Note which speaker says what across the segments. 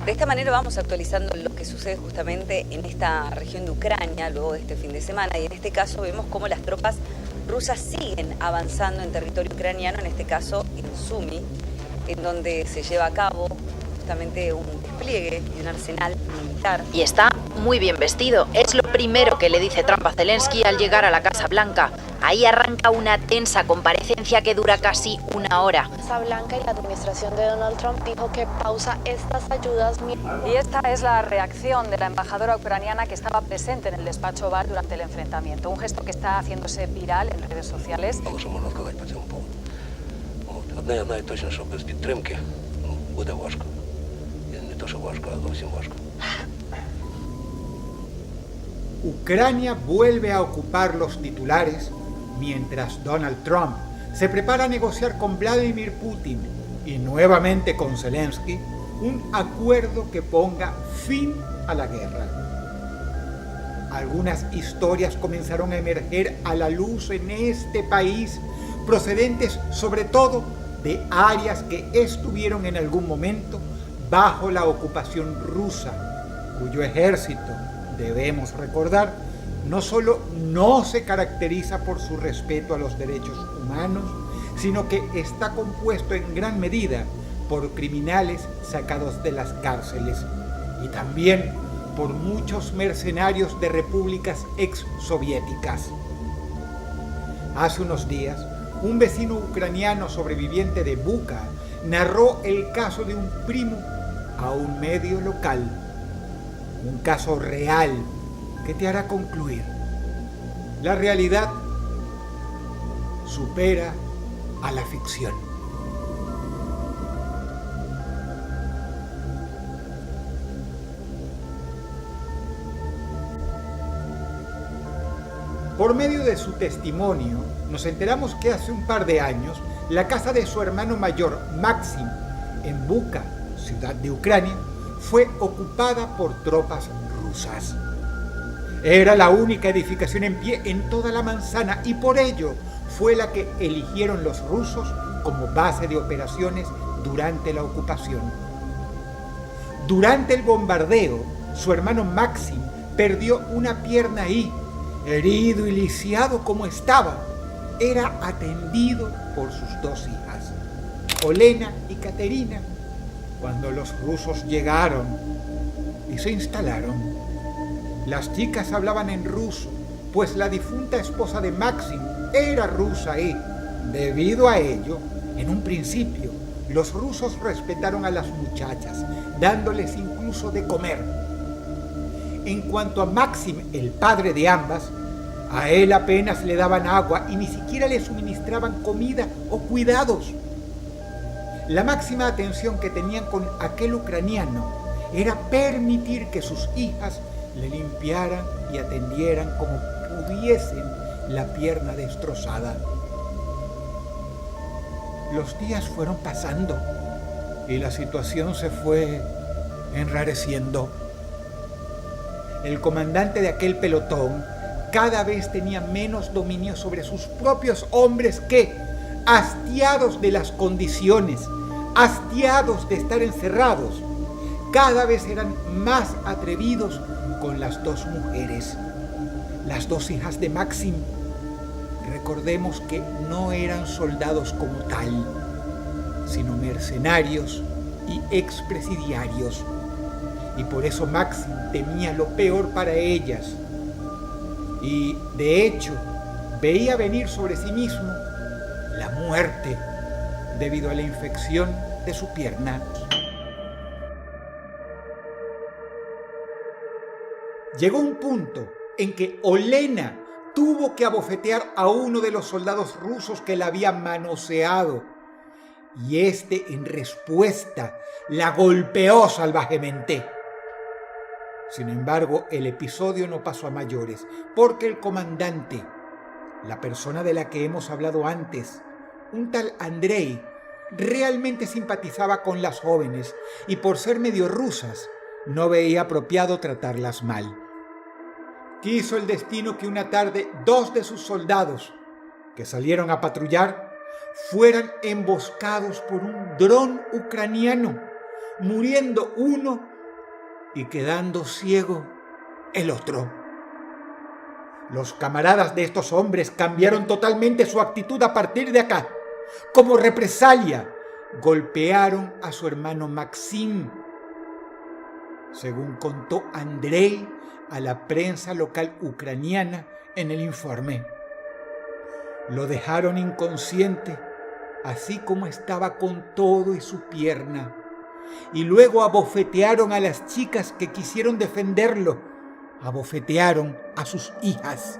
Speaker 1: De esta manera vamos actualizando lo que sucede justamente en esta región de Ucrania luego de este fin de semana, y en este caso vemos cómo las tropas rusas siguen avanzando en territorio ucraniano, en este caso en Sumy, en donde se lleva a cabo justamente un despliegue de un arsenal militar.
Speaker 2: Y está muy bien vestido. Es lo primero que le dice Trump a Zelensky al llegar a la Casa Blanca. Ahí arranca una tensa comparecencia que dura casi una hora.
Speaker 3: La Casa Blanca y la administración de Donald Trump dijo que pausa estas ayudas.
Speaker 4: Y esta es la reacción de la embajadora ucraniana que estaba presente en el despacho Oval durante el enfrentamiento. Un gesto que está haciéndose viral en redes sociales.
Speaker 5: Ucrania vuelve a ocupar los titulares mientras Donald Trump se prepara a negociar con Vladimir Putin y nuevamente con Zelensky un acuerdo que ponga fin a la guerra. Algunas historias comenzaron a emerger a la luz en este país, procedentes sobre todo de áreas que estuvieron en algún momento bajo la ocupación rusa, cuyo ejército, debemos recordar, no solo no se caracteriza por su respeto a los derechos humanos, sino que está compuesto en gran medida por criminales sacados de las cárceles y también por muchos mercenarios de repúblicas exsoviéticas. Hace unos días, un vecino ucraniano sobreviviente de Bucha narró el caso de un primo a un medio local. Un caso real que te hará concluir: la realidad supera a la ficción. Por medio de su testimonio, nos enteramos que hace un par de años, la casa de su hermano mayor, Maxim, en Bucha, ciudad de Ucrania, fue ocupada por tropas rusas. Era la única edificación en pie en toda la manzana y por ello fue la que eligieron los rusos como base de operaciones durante la ocupación. Durante el bombardeo, su hermano Maxim perdió una pierna y, herido y lisiado como estaba, era atendido por sus dos hijas, Olena y Katerina, cuando los rusos llegaron y se instalaron. Las chicas hablaban en ruso, pues la difunta esposa de Maxim era rusa y, debido a ello, en un principio, los rusos respetaron a las muchachas, dándoles incluso de comer. En cuanto a Maxim, el padre de ambas, a él apenas le daban agua y ni siquiera le suministraban comida o cuidados. La máxima atención que tenían con aquel ucraniano era permitir que sus hijas le limpiaran y atendieran como pudiesen la pierna destrozada. Los días fueron pasando y la situación se fue enrareciendo. El comandante de aquel pelotón cada vez tenía menos dominio sobre sus propios hombres que, hastiados de las condiciones, hastiados de estar encerrados, cada vez eran más atrevidos con las dos mujeres, las dos hijas de Maxim. Recordemos que no eran soldados como tal, sino mercenarios y expresidiarios, y por eso Maxim temía lo peor para ellas, y de hecho veía venir sobre sí mismo la muerte debido a la infección de su pierna. Llegó un punto en que Olena tuvo que abofetear a uno de los soldados rusos que la había manoseado, y este en respuesta la golpeó salvajemente. Sin embargo, el episodio no pasó a mayores, porque el comandante, la persona de la que hemos hablado antes, un tal Andrei, realmente simpatizaba con las jóvenes y por ser medio rusas, no veía apropiado tratarlas mal. Quiso el destino que una tarde 2 de sus soldados, que salieron a patrullar, fueran emboscados por un dron ucraniano, muriendo uno y quedando ciego el otro. Los camaradas de estos hombres cambiaron totalmente su actitud a partir de acá. Como represalia, golpearon a su hermano Maxim, según contó Andrei a la prensa local ucraniana en el informe. Lo dejaron inconsciente, así como estaba con todo y su pierna, y luego abofetearon a las chicas que quisieron defenderlo, abofetearon a sus hijas.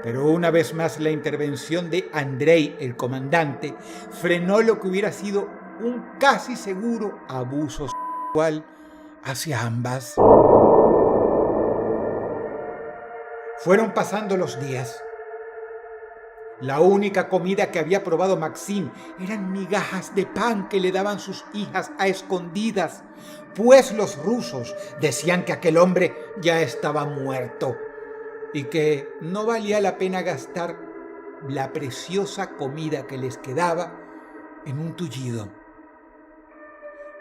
Speaker 5: Pero una vez más la intervención de Andrei, el comandante, frenó lo que hubiera sido un casi seguro abuso sexual hacia ambas. Fueron pasando los días. La única comida que había probado Maxim eran migajas de pan que le daban sus hijas a escondidas, pues los rusos decían que aquel hombre ya estaba muerto y que no valía la pena gastar la preciosa comida que les quedaba en un tullido.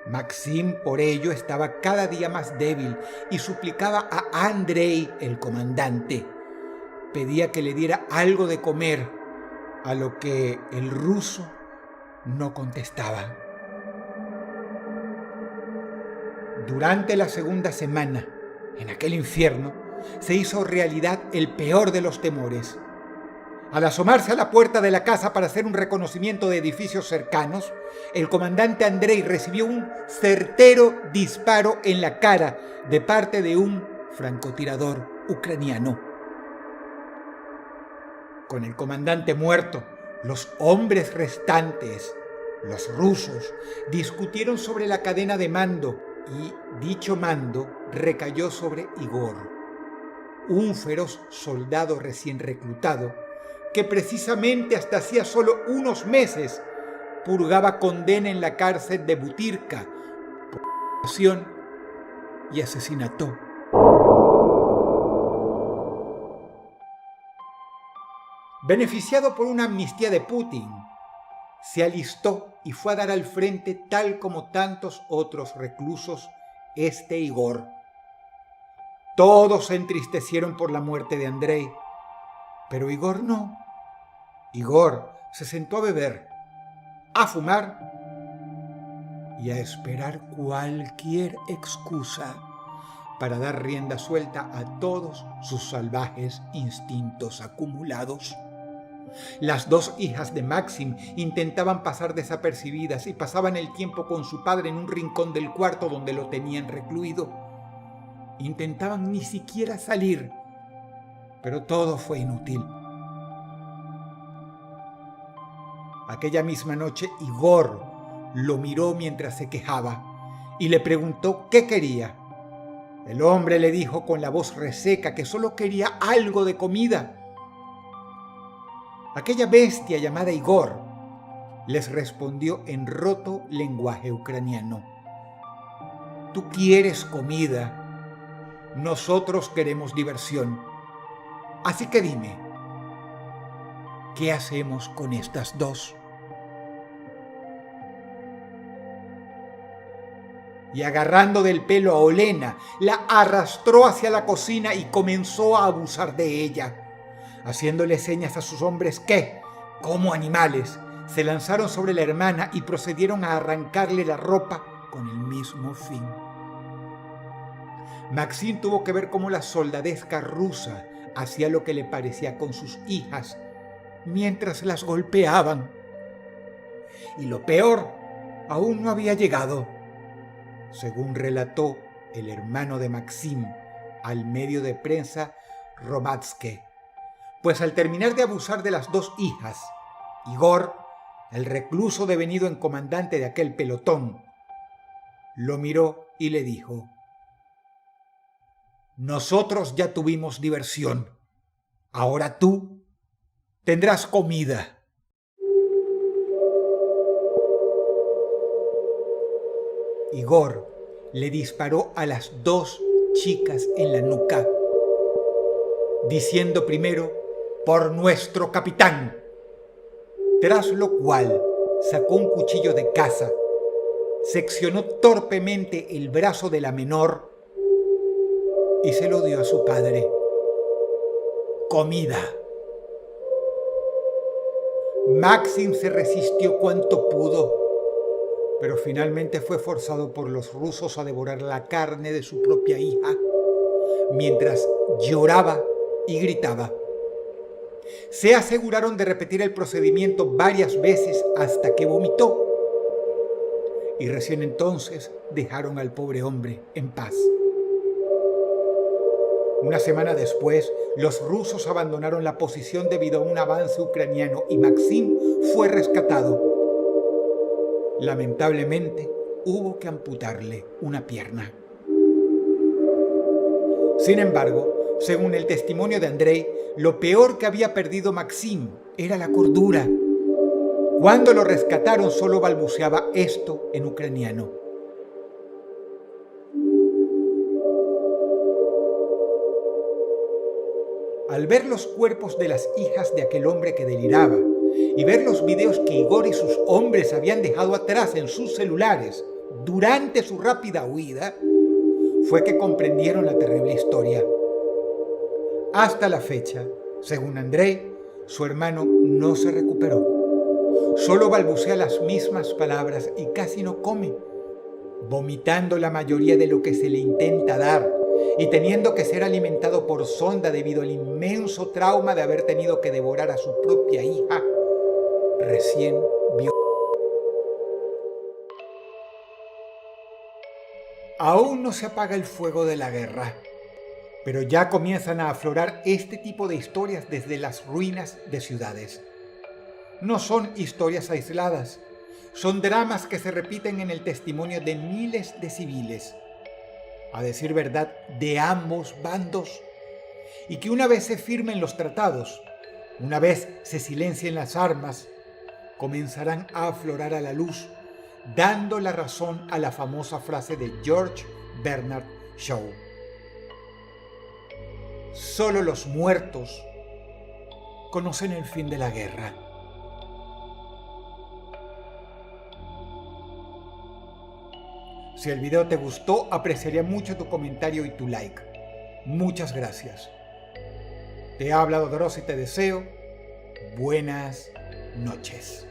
Speaker 5: Maxim, por ello, estaba cada día más débil y suplicaba a Andrei, el comandante. Pedía que le diera algo de comer, a lo que el ruso no contestaba. Durante la segunda semana, en aquel infierno, se hizo realidad el peor de los temores. Al asomarse a la puerta de la casa para hacer un reconocimiento de edificios cercanos, el comandante Andrei recibió un certero disparo en la cara de parte de un francotirador ucraniano. Con el comandante muerto, los hombres restantes, los rusos, discutieron sobre la cadena de mando y dicho mando recayó sobre Igor, un feroz soldado recién reclutado que precisamente hasta hacía solo unos meses purgaba condena en la cárcel de Butyrka por violación y asesinato. Beneficiado por una amnistía de Putin, se alistó y fue a dar al frente tal como tantos otros reclusos Igor. Todos se entristecieron por la muerte de Andrei, pero Igor no. Igor se sentó a beber, a fumar y a esperar cualquier excusa para dar rienda suelta a todos sus salvajes instintos acumulados. Las dos hijas de Maxim intentaban pasar desapercibidas y pasaban el tiempo con su padre en un rincón del cuarto donde lo tenían recluido. Intentaban ni siquiera salir, pero todo fue inútil. Aquella misma noche Igor lo miró mientras se quejaba y le preguntó qué quería. El hombre le dijo con la voz reseca que solo quería algo de comida. Aquella bestia llamada Igor les respondió en roto lenguaje ucraniano: tú quieres comida, nosotros queremos diversión. Así que dime, ¿qué hacemos con estas dos? Y agarrando del pelo a Olena, la arrastró hacia la cocina y comenzó a abusar de ella, haciéndole señas a sus hombres que, como animales, se lanzaron sobre la hermana y procedieron a arrancarle la ropa con el mismo fin. Maxim tuvo que ver cómo la soldadesca rusa hacía lo que le parecía con sus hijas mientras las golpeaban. Y lo peor aún no había llegado, según relató el hermano de Maxim al medio de prensa Romatsky. Pues al terminar de abusar de las dos hijas, Igor, el recluso devenido en comandante de aquel pelotón, lo miró y le dijo: nosotros ya tuvimos diversión, ahora tú tendrás comida. Igor le disparó a las dos chicas en la nuca, diciendo primero: por nuestro capitán. Tras lo cual sacó un cuchillo de caza, seccionó torpemente el brazo de la menor y se lo dio a su padre. Comida. Maxim se resistió cuanto pudo, pero finalmente fue forzado por los rusos a devorar la carne de su propia hija, mientras lloraba y gritaba. Se aseguraron de repetir el procedimiento varias veces hasta que vomitó, y recién entonces dejaron al pobre hombre en paz. Una semana después, los rusos abandonaron la posición debido a un avance ucraniano y Maxim fue rescatado. Lamentablemente, hubo que amputarle una pierna. Sin embargo, según el testimonio de Andrei, lo peor que había perdido Maxim era la cordura. Cuando lo rescataron, solo balbuceaba esto en ucraniano. Al ver los cuerpos de las hijas de aquel hombre que deliraba y ver los videos que Igor y sus hombres habían dejado atrás en sus celulares durante su rápida huida, fue que comprendieron la terrible historia. Hasta la fecha, según Andrei, su hermano no se recuperó. Solo balbucea las mismas palabras y casi no come, vomitando la mayoría de lo que se le intenta dar y teniendo que ser alimentado por sonda debido al inmenso trauma de haber tenido que devorar a su propia hija recién violada. Aún no se apaga el fuego de la guerra, pero ya comienzan a aflorar este tipo de historias desde las ruinas de ciudades. No son historias aisladas, son dramas que se repiten en el testimonio de miles de civiles, a decir verdad, de ambos bandos, y que una vez se firmen los tratados, una vez se silencien las armas, comenzarán a aflorar a la luz, dando la razón a la famosa frase de George Bernard Shaw: solo los muertos conocen el fin de la guerra. Si el video te gustó, apreciaría mucho tu comentario y tu like. Muchas gracias. Te ha hablado Dross y te deseo buenas noches.